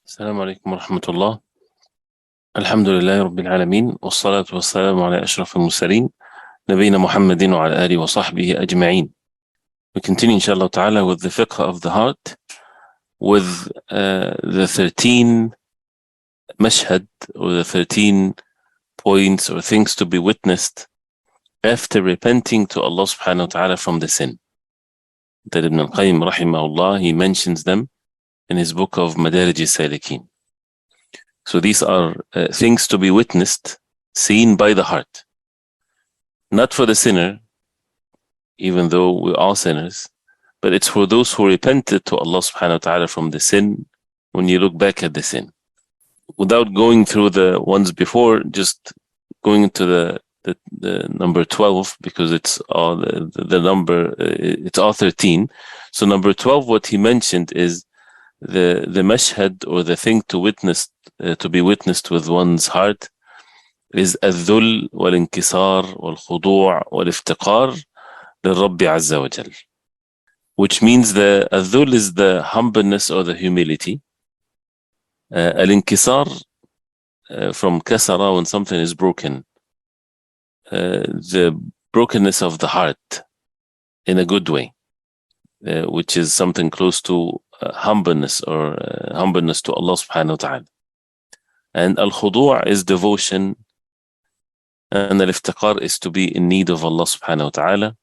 السلام عليكم ورحمة الله. الحمد لله رب العالمين، والصلاة والسلام على أشرف المرسلين نبينا محمد وعلى آله وصحبه أجمعين. We continue inshallah ta'ala with the fiqh of the heart, with the 13 mashhad, or the 13 points or things to be witnessed after repenting to Allah subhanahu wa ta'ala from the sin. That Ibn al-Qayyim rahimahullah, he mentions them in his book of Madarij al-Salikin. So these are things to be witnessed, seen by the heart. Not for the sinner, even though we are sinners, but it's for those who repented to Allah subhanahu wa ta'ala from the sin when you look back at the sin. Without going through the ones before, just going to the number 12, because it's all the number, it's all 13. So number 12, what he mentioned is the mashhad, or the thing to witness, to be witnessed with one's heart, is الذل والانكسار والخضوع والافتقار للرب عز وجل, which means the الذل is the humbleness or the humility. Al-inkisar, from kasara, when something is broken, the brokenness of the heart in a good way, which is something close to humbleness, or humbleness to Allah subhanahu wa ta'ala. And al-khudu' is devotion, and al-iftiqar is to be in need of Allah subhanahu wa ta'ala.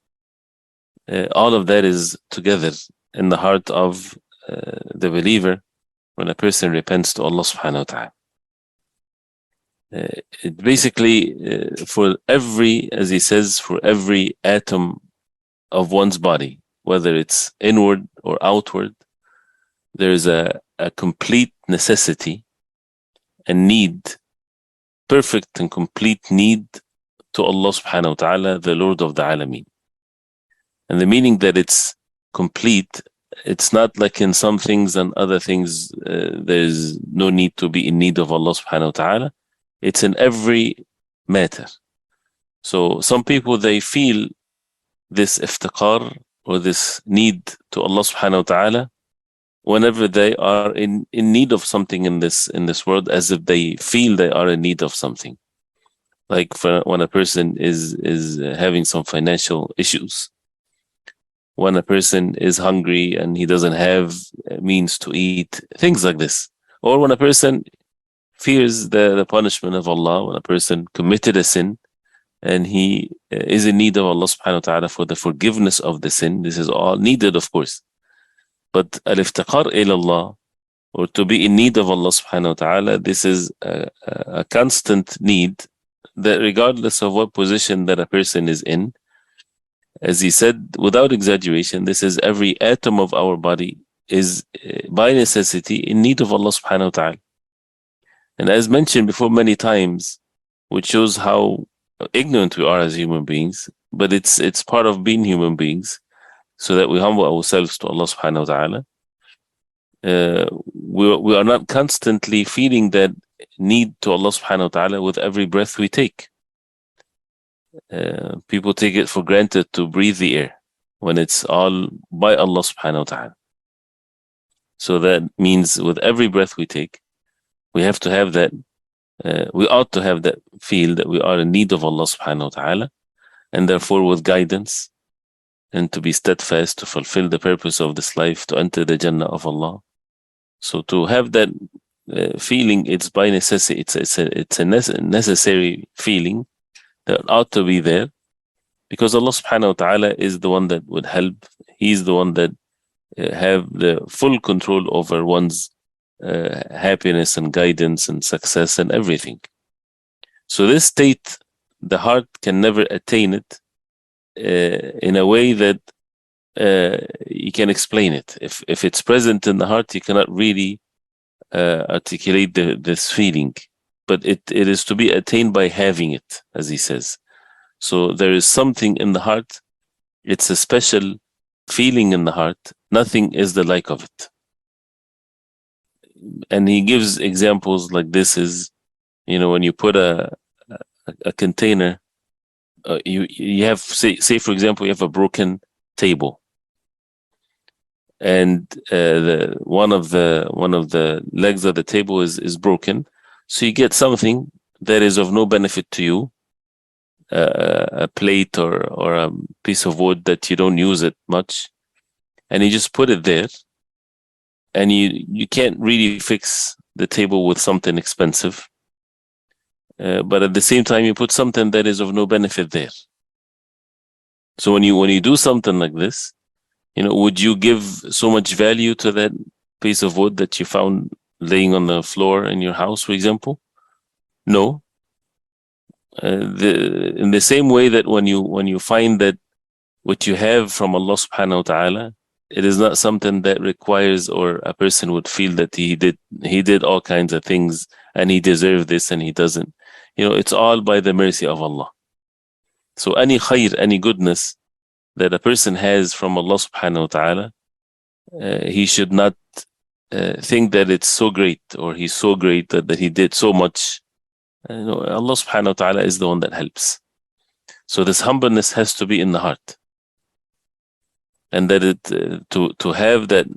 All of that is together in the heart of the believer when a person repents to Allah subhanahu wa ta'ala. It basically, for every, as he says, for every atom of one's body, whether it's inward or outward, there is a complete necessity and need, perfect and complete need to Allah subhanahu wa ta'ala, the Lord of the Alameen. And the meaning that it's complete, it's not like in some things and other things there's no need to be in need of Allah subhanahu wa ta'ala. It's in every matter. So some people, they feel this iftiqar, or this need to Allah subhanahu wa ta'ala, whenever they are in need of something in this world, as if they feel they are in need of something. Like when a person is having some financial issues, when a person is hungry and he doesn't have means to eat, things like this. Or when a person fears the punishment of Allah, when a person committed a sin and he is in need of Allah subhanahu wa ta'ala for the forgiveness of the sin. This is all needed, of course. But al-iftiqar ilallah, or to be in need of Allah subhanahu wa ta'ala, this is a constant need, that regardless of what position that a person is in, as he said, without exaggeration, this is every atom of our body is by necessity in need of Allah subhanahu wa ta'ala. And as mentioned before many times, which shows how ignorant we are as human beings, but it's part of being human beings, so that we humble ourselves to Allah subhanahu wa ta'ala. We are not constantly feeling that need to Allah subhanahu wa ta'ala with every breath we take. People take it for granted to breathe the air, when it's all by Allah subhanahu wa ta'ala. So that means with every breath we take, we have to have that, we ought to have that feel that we are in need of Allah subhanahu wa ta'ala, and therefore with guidance, and to be steadfast to fulfill the purpose of this life, to enter the Jannah of Allah. So to have that feeling, it's by necessity, it's a necessary feeling that ought to be there, because Allah subhanahu wa ta'ala is the one that would help. He's the one that have the full control over one's happiness and guidance and success and everything. So this state, the heart can never attain it in a way that you can explain it. If it's present in the heart, you cannot really articulate this feeling, but it is to be attained by having it, as he says. So there is something in the heart, it's a special feeling in the heart, nothing is the like of it. And he gives examples like this is, when you put a container, you have, say for example, you have a broken table, and one of the legs of the table is broken. So you get something that is of no benefit to you, a plate or a piece of wood that you don't use it much, and you just put it there, and you can't really fix the table with something expensive, but at the same time you put something that is of no benefit there. So when you do something like this, would you give so much value to that piece of wood that you found laying on the floor in your house, for example? No. In the same way that when you find that what you have from Allah subhanahu wa ta'ala, it is not something that requires, or a person would feel that he did all kinds of things and he deserved this and he doesn't. It's all by the mercy of Allah. So any khair, any goodness that a person has from Allah subhanahu wa ta'ala, he should not think that it's so great, or he's so great that he did so much. Allah subhanahu wa ta'ala is the one that helps. So this humbleness has to be in the heart, and that to have that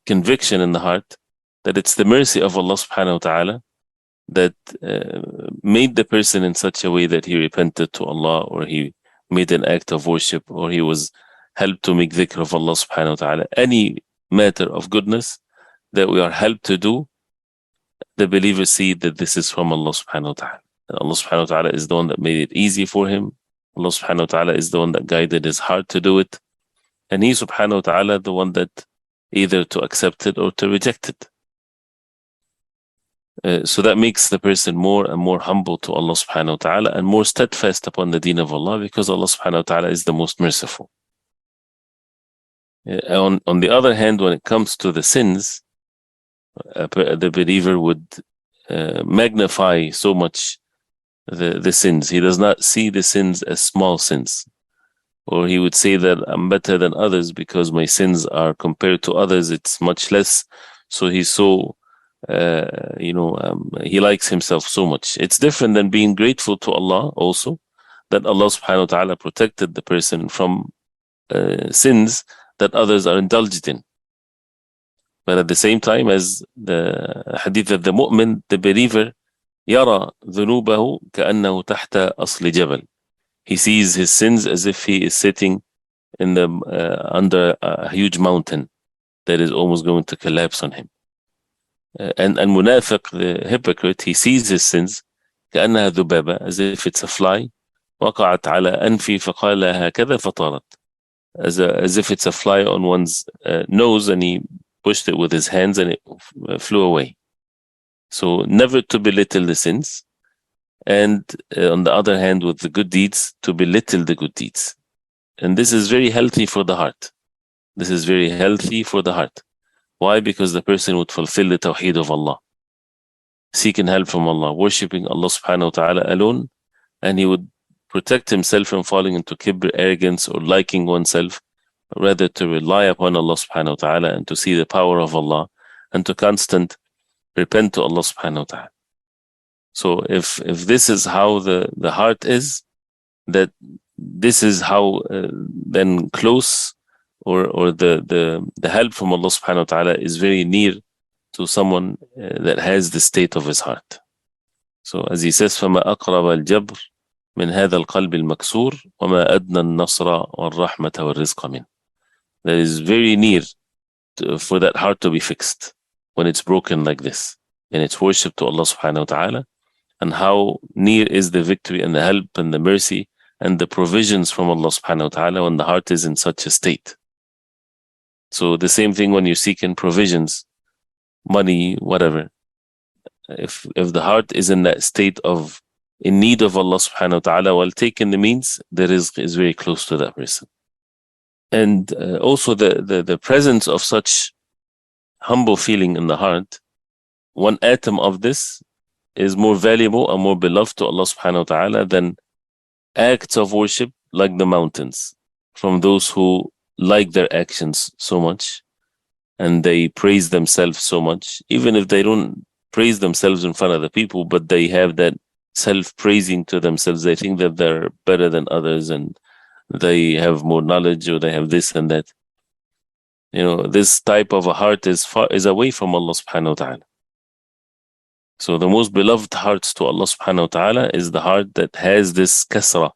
conviction in the heart that it's the mercy of Allah subhanahu wa ta'ala that made the person in such a way that he repented to Allah, or he made an act of worship, or he was helped to make dhikr of Allah subhanahu wa ta'ala. Any matter of goodness that we are helped to do, the believers see that this is from Allah subhanahu wa ta'ala. Allah subhanahu wa ta'ala is the one that made it easy for him. Allah subhanahu wa ta'ala is the one that guided his heart to do it. And he subhanahu wa ta'ala the one that either to accept it or to reject it. So that makes the person more and more humble to Allah subhanahu wa ta'ala and more steadfast upon the deen of Allah, because Allah subhanahu wa ta'ala is the most merciful. On the other hand, when it comes to the sins, the believer would magnify so much the sins. He does not see the sins as small sins, or he would say that I'm better than others because my sins are, compared to others, it's much less. So he's so he likes himself so much. It's different than being grateful to Allah also, that Allah subhanahu wa ta'ala protected the person from sins that others are indulged in. But at the same time, as the hadith of the mu'min, the believer, يرى ذنوبه كأنه تحت أصل جبل. He sees his sins as if he is sitting in the under a huge mountain that is almost going to collapse on him. And munafiq, the hypocrite, he sees his sins كأنها ذبابة, as if it's a fly, وقعت على أنفي فقال هكذا فطارت, as if it's a fly on one's nose, and he pushed it with his hands and it flew away. So never to belittle the sins, and on the other hand, with the good deeds, to belittle the good deeds. And this is very healthy for the heart. This is very healthy for the heart. Why? Because the person would fulfill the tawheed of Allah, seeking help from Allah, worshipping Allah subhanahu wa ta'ala alone, and he would protect himself from falling into kibr, arrogance, or liking oneself, rather to rely upon Allah subhanahu wa ta'ala and to see the power of Allah and to constant repent to Allah subhanahu wa ta'ala. So if this is how the heart is, that this is how then close, or the help from Allah subhanahu wa ta'ala is very near to someone that has the state of his heart. So as he says, فَمَا أَقْرَبَ الْجَبْرِ مِنْ هَذَا الْقَلْبِ الْمَكْسُورِ وَمَا أَدْنَى النَّصْرَ وَالرَّحْمَةَ وَالرِّزْقَ مِنْ. That is very near for that heart to be fixed when it's broken like this, in its worship to Allah subhanahu wa ta'ala, and how near is the victory and the help and the mercy and the provisions from Allah subhanahu wa ta'ala when the heart is in such a state. So the same thing when you're seeking provisions, money, whatever. If the heart is in that state of in need of Allah subhanahu wa ta'ala while taking the means, the rizq is very close to that person. And also the presence of such humble feeling in the heart, one atom of this is more valuable and more beloved to Allah subhanahu wa ta'ala than acts of worship like the mountains, from those who like their actions so much and they praise themselves so much, even if they don't praise themselves in front of the people, but they have that self-praising to themselves. They think that they're better than others and they have more knowledge, or they have this and that. This type of a heart is away from Allah subhanahu wa ta'ala. So the most beloved hearts to Allah subhanahu wa ta'ala is the heart that has this kasra,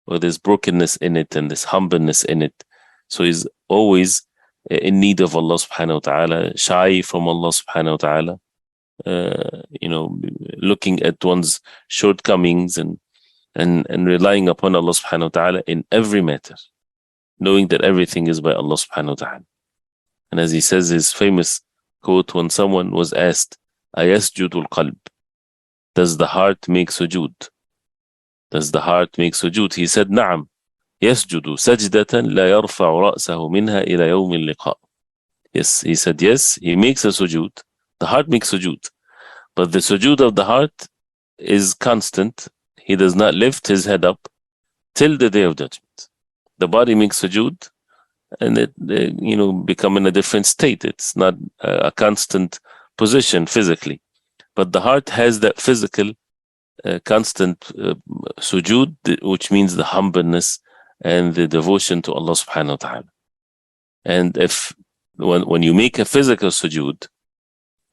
or this brokenness in it and this humbleness in it. So he's always in need of Allah subhanahu wa ta'ala, shy from Allah subhanahu wa ta'ala, looking at one's shortcomings and relying upon Allah subhanahu wa ta'ala in every matter, knowing that everything is by Allah subhanahu wa ta'ala. And as he says his famous quote, when someone was asked, Ayasjudul qalb, does the heart make sujood? Does the heart make sujood? He said, Na'am, yasjudu sajdatan la yarfa'u ra'sahu minha ila yawm al-liqa. Yes, he said, yes, he makes a sujood. The heart makes sujood. But the sujood of the heart is constant. He does not lift his head up till the day of judgment. The body makes sujood, and it become in a different state. It's not a constant position physically, but the heart has that physical constant sujood, which means the humbleness and the devotion to Allah subhanahu wa ta'ala. And when you make a physical sujood,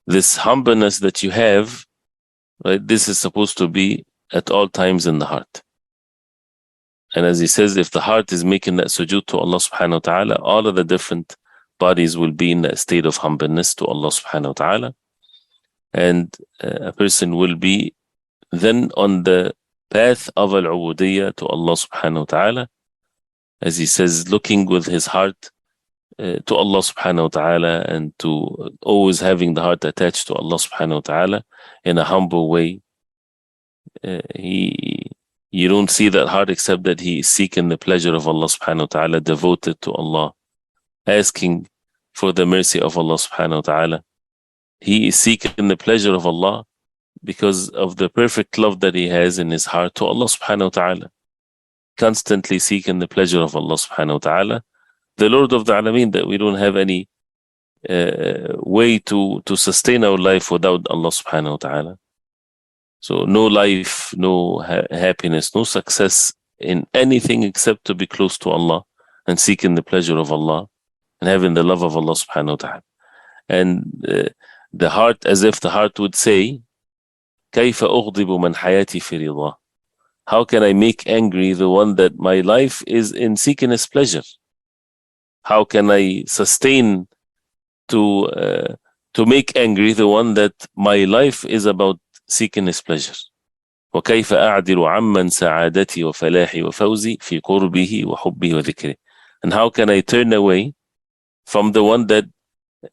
this humbleness that you have, right, this is supposed to be at all times in the heart. And as he says, if the heart is making that sujood to Allah subhanahu wa ta'ala, all of the different bodies will be in that state of humbleness to Allah subhanahu wa ta'ala. And a person will be then on the path of al-ubudiyya to Allah subhanahu wa ta'ala, as he says, looking with his heart to Allah subhanahu wa ta'ala, and to always having the heart attached to Allah subhanahu wa ta'ala in a humble way. You don't see that heart except that he is seeking the pleasure of Allah subhanahu wa ta'ala, devoted to Allah, asking for the mercy of Allah subhanahu wa ta'ala. He is seeking the pleasure of Allah because of the perfect love that he has in his heart to Allah subhanahu wa ta'ala, constantly seeking the pleasure of Allah subhanahu wa ta'ala, the Lord of the Alameen, that we don't have any way to sustain our life without Allah subhanahu wa ta'ala. So no life, no happiness, no success in anything except to be close to Allah and seeking the pleasure of Allah and having the love of Allah subhanahu wa ta'ala. And the heart, as if the heart would say, كيف أغضب من حياتي في رضاه? How can I make angry the one that my life is in seeking his pleasure? How can I sustain to make angry the one that my life is about seeking his pleasure? وكيف أعدل عمن سعادتي وفلاحي وفوزي في قربه وحبه وذكره? And how can I turn away from the one that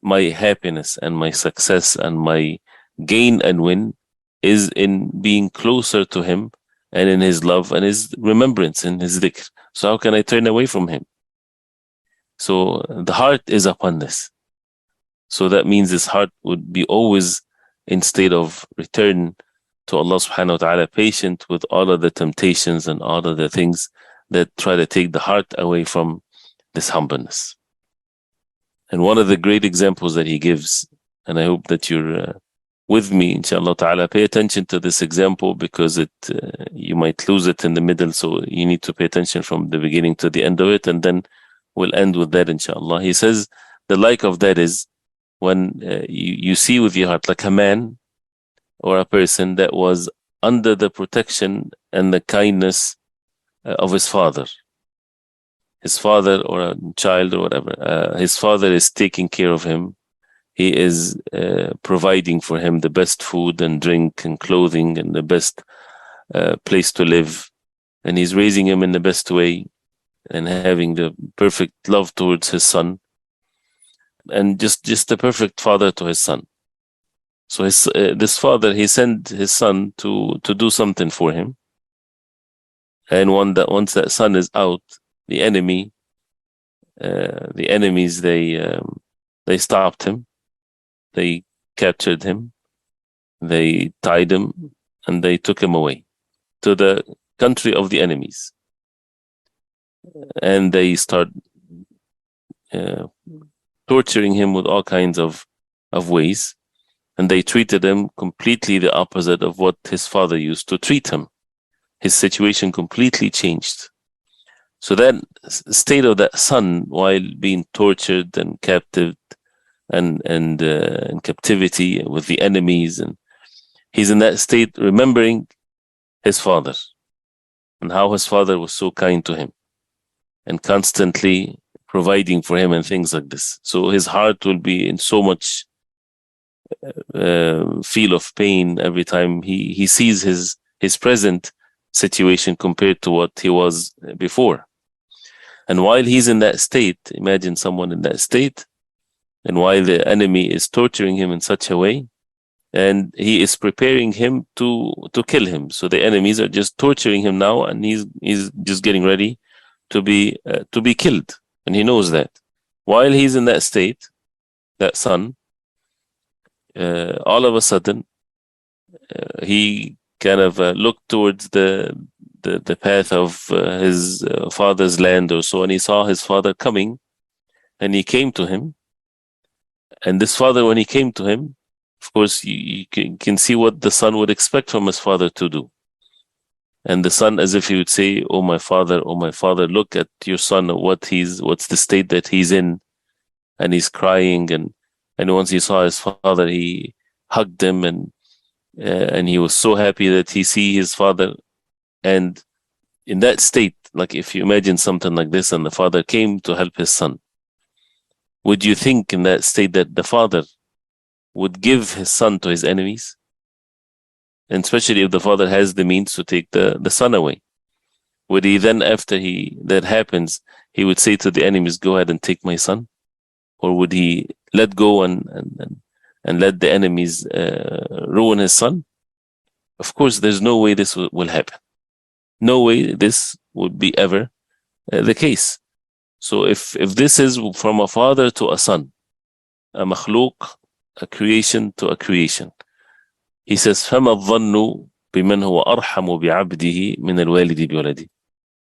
my happiness and my success and my gain and win is in being closer to him and in his love and his remembrance and his dhikr? So how can I turn away from him? So the heart is upon this. So that means this heart would be always in state of return to Allah subhanahu wa ta'ala, patient with all of the temptations and all of the things that try to take the heart away from this humbleness. And one of the great examples that he gives, and I hope that you're with me, inshallah ta'ala, pay attention to this example, because you might lose it in the middle, so you need to pay attention from the beginning to the end of it, and then we'll end with that, inshallah. He says the like of that is when you see with your heart, like a man or a person that was under the protection and the kindness of his father. His father, or a child or whatever, his father is taking care of him. He is providing for him the best food and drink and clothing and the best place to live. And he's raising him in the best way and having the perfect love towards his son. And just the perfect father to his son. So this father, he sent his son to do something for him. And once that son is out, the enemies, they stopped him. They captured him. They tied him, and they took him away to the country of the enemies. And they start torturing him with all kinds of ways. And they treated him completely the opposite of what his father used to treat him. His situation completely changed. So that state of that son while being tortured and captive and in captivity with the enemies, and he's in that state remembering his father and how his father was so kind to him and constantly providing for him and things like this. So his heart will be in so much feel of pain every time he sees his present situation compared to what he was before. And while he's in that state, imagine someone in that state, and while the enemy is torturing him in such a way, and he is preparing him to kill him. So the enemies are just torturing him now, and he's just getting ready to be killed, and he knows that. While he's in that state, that son, all of a sudden, he kind of looked towards the path of his father's land or so, and he saw his father coming, and he came to him. And this father, when he came to him, of course, you can see what the son would expect from his father to do. And the son, as if he would say, oh my father, look at your son, what's the state that he's in. And he's crying. And once he saw his father, he hugged him, and he was so happy that he see his father. And in that state, like if you imagine something like this, and the father came to help his son, would you think in that state that the father would give his son to his enemies? And especially if the father has the means to take the son away. Would he then, after that happens, he would say to the enemies, go ahead and take my son? Or would he let go and let the enemies ruin his son? Of course, there's no way this will happen. No way this would be ever the case. So if this is from a father to a son, a makhluk, a creation to a creation, he says, فَمَا الظَّنُّ بِمَنْ هُوَ أَرْحَمُ بِعَبْدِهِ مِنَ الْوَالِدِ بِوَلَدِهِ.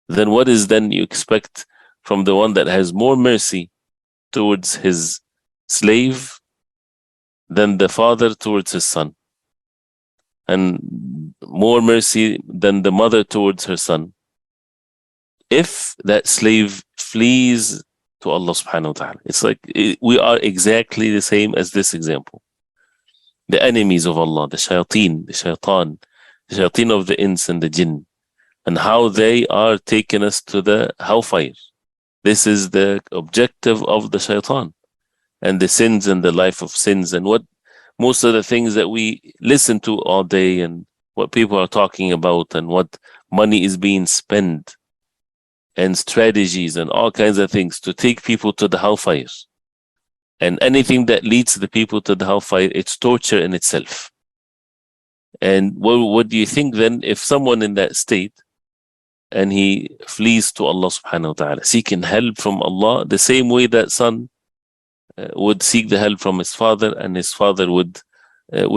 Then what is then you expect from the one that has more mercy towards his slave than the father towards his son, and more mercy than the mother towards her son, if that slave flees to Allah subhanahu wa ta'ala? It's like we are exactly the same as this example. The enemies of Allah, the shaitan of the ins and the jinn, and how they are taking us to the hellfire. This is the objective of the shaitan, and the sins and the life of sins, and what most of the things that we listen to all day, and what people are talking about, and what money is being spent, and strategies and all kinds of things to take people to the hellfire. And anything that leads the people to the hellfire, it's torture in itself. And what do you think then if someone in that state, and he flees to Allah subhanahu wa ta'ala, seeking help from Allah, the same way that son would seek the help from his father, and his father would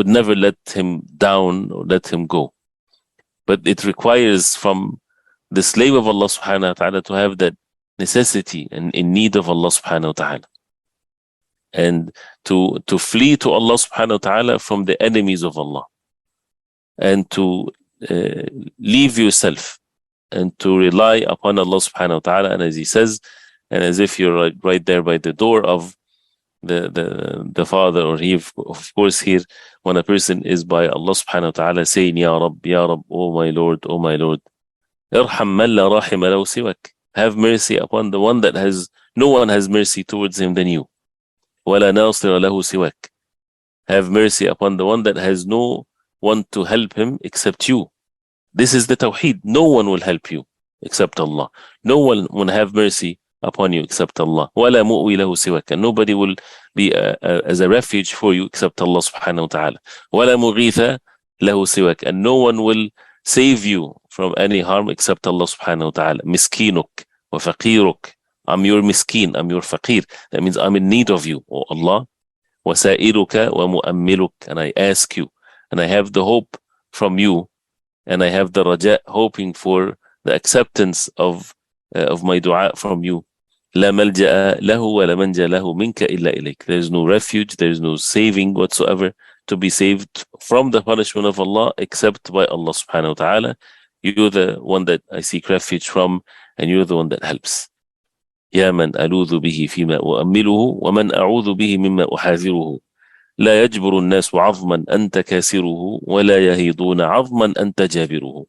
never let him down or let him go. But it requires from the slave of Allah subhanahu wa ta'ala to have that necessity and in need of Allah subhanahu wa ta'ala, and to flee to Allah subhanahu wa ta'ala from the enemies of Allah, and to leave yourself and to rely upon Allah subhanahu wa ta'ala. And as he says, and as if you're right there by the door of the father, or he, of course, here when a person is by Allah subhanahu wa ta'ala saying, Ya Rab, oh my Lord, oh my Lord, Irham man la rahima lahu siwak, have mercy upon the one that no one has mercy towards him than you. Wala nasira lahu siwak, have mercy upon the one that has no one to help him except you. This is the Tawheed. No one will help you except Allah. No one will have mercy upon you except Allah. Wala mu'wi lahu siwak, and nobody will be as a refuge for you except Allah subhanahu wa ta'ala. Wala mughitha lahu siwak, and no one will save you from any harm except Allah subhanahu wa ta'ala. Miskinuk wa faqiruk, I'm your miskin, I'm your faqir. That means I'm in need of you, O Allah. Wasa'iruka wa mu'ammiluk, and I ask you, and I have the hope from you, and I have the raja, hoping for the acceptance of my dua from you. La malja'a lahu wa la manja lahu minka illa ilayk. There is no refuge, there is no saving whatsoever to be saved from the punishment of Allah except by Allah subhanahu wa ta'ala. You're the one that I seek refuge from, and you're the one that helps. يا من ألوذ به فيما أؤمله ومن أعوذ به مما أحاذره لا يجبر الناس عظما أنت كاسره ولا يهيضون عظما أنت جابره.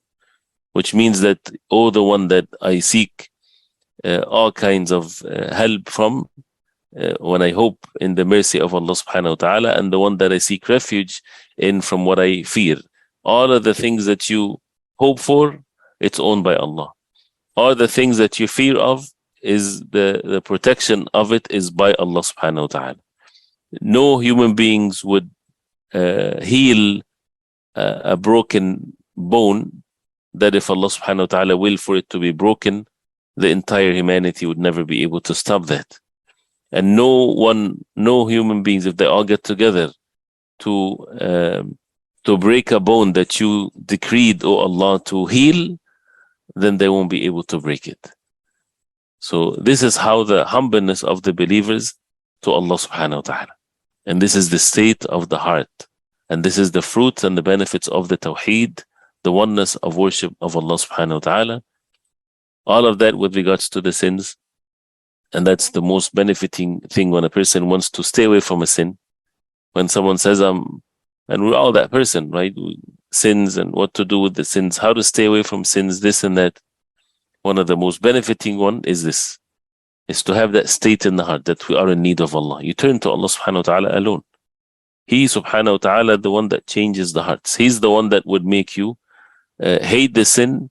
Which means that, oh, the one that I seek all kinds of help from, when I hope in the mercy of Allah subhanahu wa ta'ala, and the one that I seek refuge in from what I fear. All of the things that you hope for, it's owned by Allah. All the things that you fear of, is the protection of it is by Allah subhanahu wa ta'ala. No human beings would heal a broken bone, that if Allah subhanahu wa ta'ala will for it to be broken, the entire humanity would never be able to stop that. And no human beings, if they all get together to break a bone that you decreed, oh Allah, to heal, then they won't be able to break it. So this is how the humbleness of the believers to Allah subhanahu wa ta'ala. And this is the state of the heart. And this is the fruits and the benefits of the tawheed, the oneness of worship of Allah subhanahu wa ta'ala. All of that with regards to the sins. And that's the most benefiting thing when a person wants to stay away from a sin. When someone says, and we're all that person, right? Sins and what to do with the sins, how to stay away from sins, this and that. One of the most benefiting one is this, is to have that state in the heart that we are in need of Allah. You turn to Allah subhanahu wa ta'ala alone. He subhanahu wa ta'ala, the one that changes the hearts. He's the one that would make you hate the sin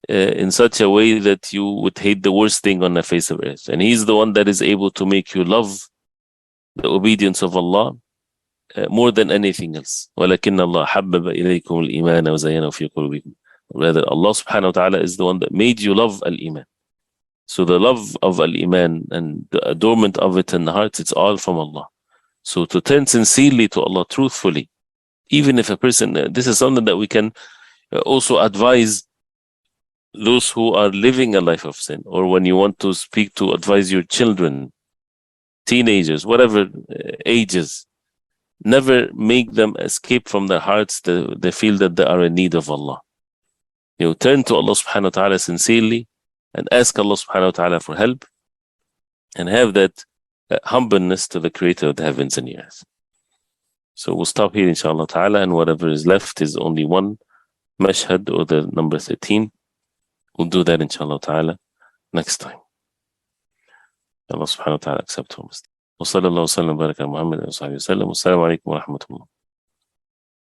in such a way that you would hate the worst thing on the face of earth. And He's the one that is able to make you love the obedience of Allah more than anything else. وَلَكِنَّ اللَّهَ حَبَّبَ إِلَيْكُمُ الْإِيمَانَ وَزَيَّنَهُ فِي قُلُوبِكُم. Rather, Allah subhanahu wa ta'ala is the one that made you love al-Iman. So the love of al-Iman and the adornment of it in the heart, it's all from Allah. So to turn sincerely to Allah, truthfully, even if a person, this is something that we can also advise those who are living a life of sin, or when you want to speak to advise your children, teenagers, whatever ages, never make them escape from their hearts the feel that they are in need of Allah. Turn to Allah subhanahu wa ta'ala sincerely and ask Allah subhanahu wa ta'ala for help, and have that humbleness to the creator of the heavens and the earth. So we'll stop here inshallah ta'ala, and whatever is left is only one mashhad, or the number 13. We'll do that inshallah ta'ala next time. Allah subhanahu wa ta'ala accept from us. Wa sallallahu wa sallam baraka Muhammad wa sallam. Wassalamu alaikum wa rahmatullah.